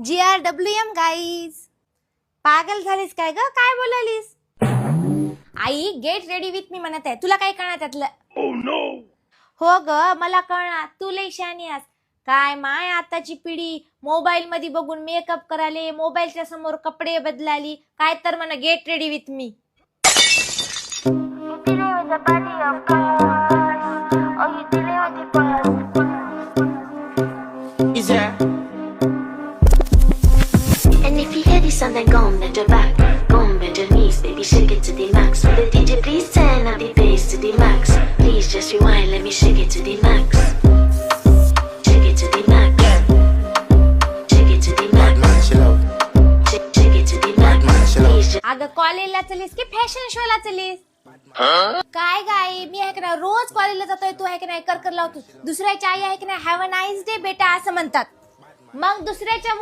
GRWM guys. पागल झालीस काय ग? काय बोलालीस? आई गेट रेडी विथ मी म्हणत आहे. तुला काय कळणार त्यातलं? हो ग मला कळणार. तू लई शहाणी आहेस. काय माय आताची पिढी मोबाईल मध्ये बघून मेकअप कराले, मोबाईलच्या समोर कपडे बदलाली. काय तर म्हणा gate ready with me. And if you hear this sound, then go on, bend your back. Go on, bend your knees, baby, shake it to the max. Will the DJ please turn up the bass to the max? Please just rewind, let me shake it to the max. Shake it to the max. Shake it to the max. Shake it to the max. Please just. अगं कॉलेजला चलीस की fashion शोला चलीस? काय गाई मी आहे की नाही रोज कॉलेजला जातोय. तू आहे की नाही कर लावतो. दुसऱ्याची आई आहे की नाही हॅव अ नाईस डे बेटा असं म्हणतात. मग दुसऱ्याच्या